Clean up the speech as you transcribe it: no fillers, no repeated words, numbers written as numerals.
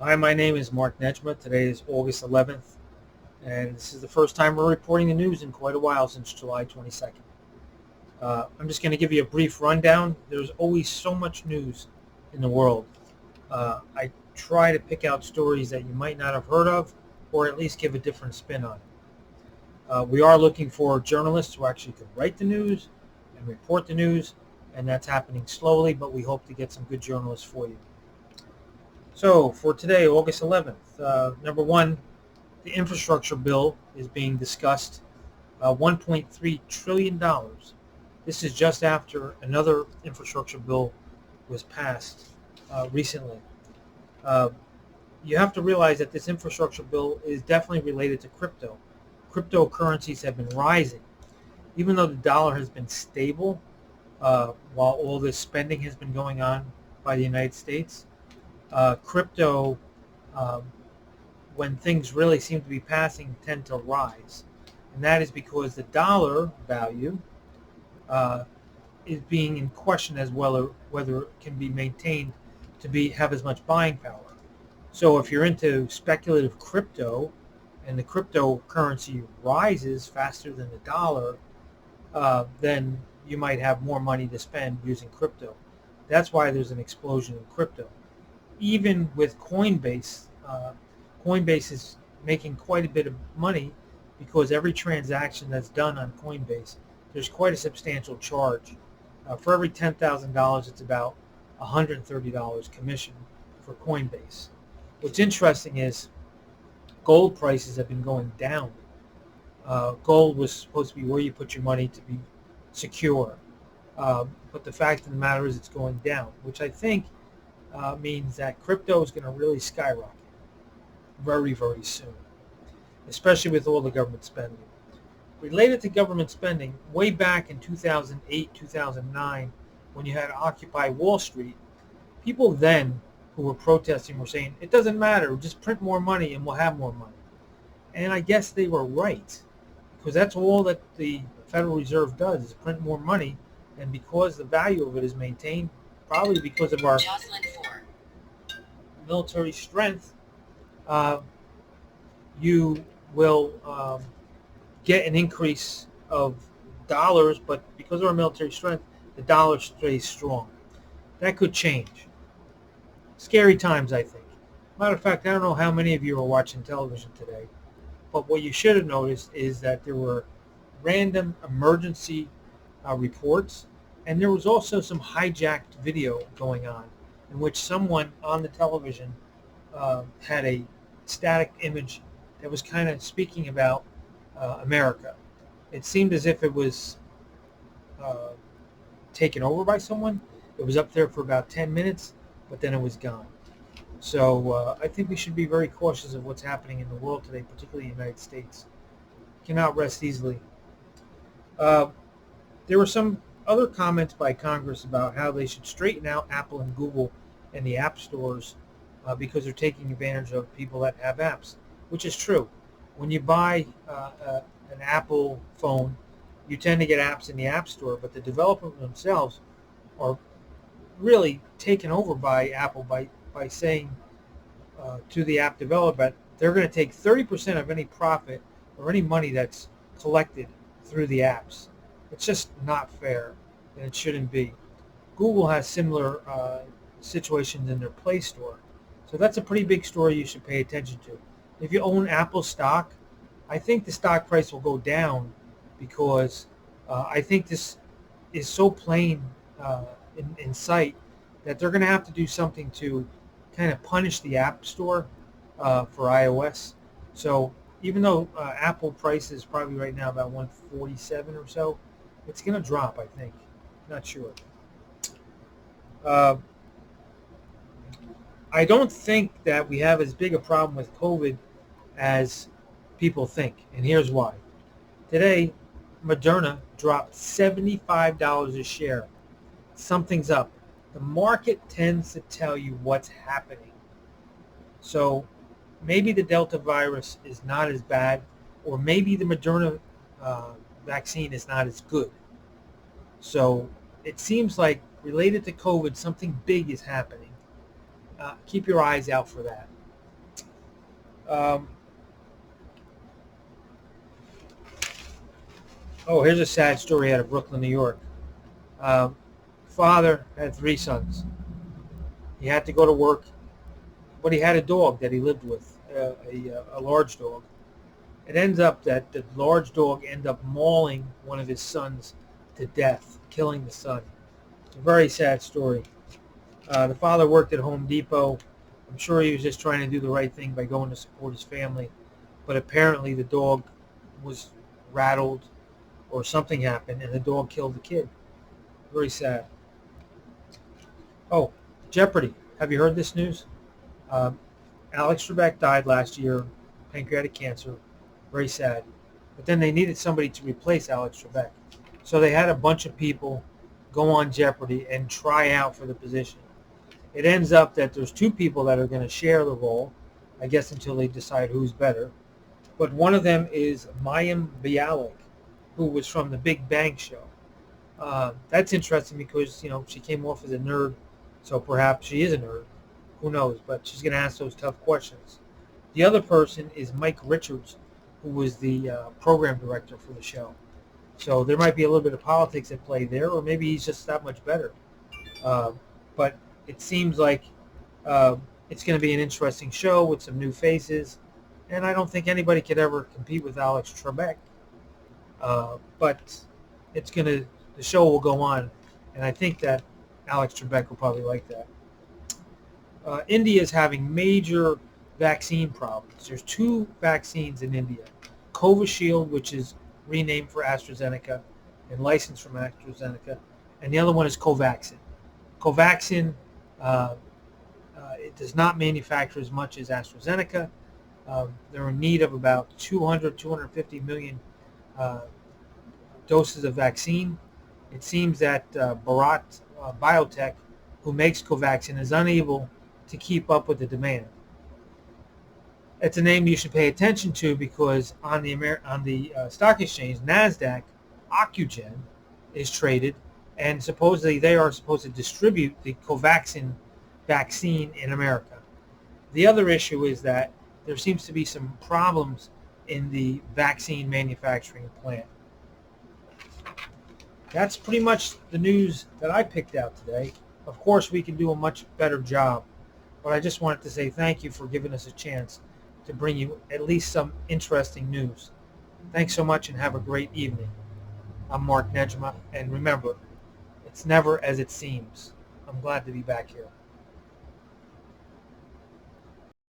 Hi, my name is Mark Nejma. Today is August 11th, and this is the first time we're reporting the news in quite a while since July 22nd. I'm just going to give you a brief rundown. There's always so much news in the world. I try to pick out stories that you might not have heard of, or at least give a different spin on it. We are looking for journalists who actually could write the news and report the news, and that's happening slowly, but we hope to get some good journalists for you. So for today, August 11th, number one, the infrastructure bill is being discussed, $1.3 trillion dollars. This is just after another infrastructure bill was passed recently. Uh, you have to realize that this infrastructure bill is definitely related to crypto. Cryptocurrencies have been rising. Even though the dollar has been stable while all this spending has been going on by the United States, crypto um, when things really seem to be passing tend to rise. And that is because the dollar value uh, is being in question as well, whether it can be maintained to have as much buying power. So if you're into speculative crypto and the cryptocurrency rises faster than the dollar, then you might have more money to spend using crypto. That's why there's an explosion in crypto. Even with Coinbase, Coinbase is making quite a bit of money because every transaction that's done on Coinbase, there's quite a substantial charge. For every $10,000, it's about $130 commission for Coinbase. What's interesting is gold prices have been going down. Gold was supposed to be where you put your money to be secure. But the fact of the matter is it's going down, which I think means that crypto is going to really skyrocket very, very soon, especially with all the government spending. Related to government spending, way back in 2008, 2009, when you had Occupy Wall Street, people then who were protesting were saying, it doesn't matter, just print more money and we'll have more money. And I guess they were right, because that's all that the Federal Reserve does is print more money, and because the value of it is maintained, probably because of our military strength, uh, you will get an increase of dollars, but because of our military strength, the dollar stays strong. That could change. Scary times, I think. Matter of fact, I don't know how many of you are watching television today, but what you should have noticed is that there were random emergency reports, and there was also some hijacked video going on in which someone on the television had a static image that was kind of speaking about America. It seemed as if it was uh, taken over by someone. It was up there for about 10 minutes, but then it was gone. So I think we should be very cautious of what's happening in the world today, particularly the United States. Cannot rest easily. Uh, there were some other comments by Congress about how they should straighten out Apple and Google and the app stores because they're taking advantage of people that have apps, which is true. When you buy an Apple phone, you tend to get apps in the App Store, but the developers themselves are really taken over by Apple by saying to the app developer they're going to take 30% of any profit or any money that's collected through the apps. It's just not fair, and it shouldn't be. Google has similar situations in their Play Store. So that's a pretty big story you should pay attention to. If you own Apple stock, I think the stock price will go down because I think this is so plain in sight that they're going to have to do something to kind of punish the App Store for iOS. So even though Apple price is probably right now about 147 or so, it's going to drop, I think. Not sure. Uh, I don't think that we have as big a problem with COVID as people think, and here's why. Today, Moderna dropped $75 a share. Something's up. The market tends to tell you what's happening. So maybe the Delta virus is not as bad, or maybe the Moderna vaccine is not as good. So it seems like related to COVID, something big is happening. Keep your eyes out for that. Um, here's a sad story out of Brooklyn, New York. Um, Father had 3 sons. He had to go to work, but he had a dog that he lived with, a large dog. It ends up that the large dog ended up mauling one of his sons to death, killing the son. It's a very sad story. The father worked at Home Depot. I'm sure he was just trying to do the right thing by going to support his family, but apparently the dog was rattled or something happened, and the dog killed the kid. Very sad. Oh, Jeopardy. Have you heard this news? Um, Alex Trebek died last year, pancreatic cancer. Very sad. But then they needed somebody to replace Alex Trebek. So they had a bunch of people go on Jeopardy and try out for the position. It ends up that there's 2 people that are going to share the role, I guess until they decide who's better. But one of them is Mayim Bialik, who was from The Big Bang Show. That's interesting because, she came off as a nerd, so perhaps she is a nerd. Who knows? But she's going to ask those tough questions. The other person is Mike Richards, who was the program director for the show. So there might be a little bit of politics at play there, or maybe he's just that much better. But it seems like it's going to be an interesting show with some new faces, and I don't think anybody could ever compete with Alex Trebek. But the show will go on, and I think that Alex Trebek will probably like that. India is having major vaccine problems. There's 2 vaccines in India. Covishield, which is renamed for AstraZeneca and licensed from AstraZeneca, and the other one is Covaxin. Covaxin, it does not manufacture as much as AstraZeneca. They're in need of about 250 million doses of vaccine. It seems that Bharat Biotech, who makes Covaxin, is unable to keep up with the demand. It's a name you should pay attention to because on the stock exchange, NASDAQ, OCGN is traded, and supposedly they are supposed to distribute the Covaxin vaccine in America. The other issue is that there seems to be some problems in the vaccine manufacturing plant. That's pretty much the news that I picked out today. Of course, we can do a much better job, but I just wanted to say thank you for giving us a chance to bring you at least some interesting news. Thanks so much and have a great evening. I'm Mark Nejma, and remember, it's never as it seems. I'm glad to be back here.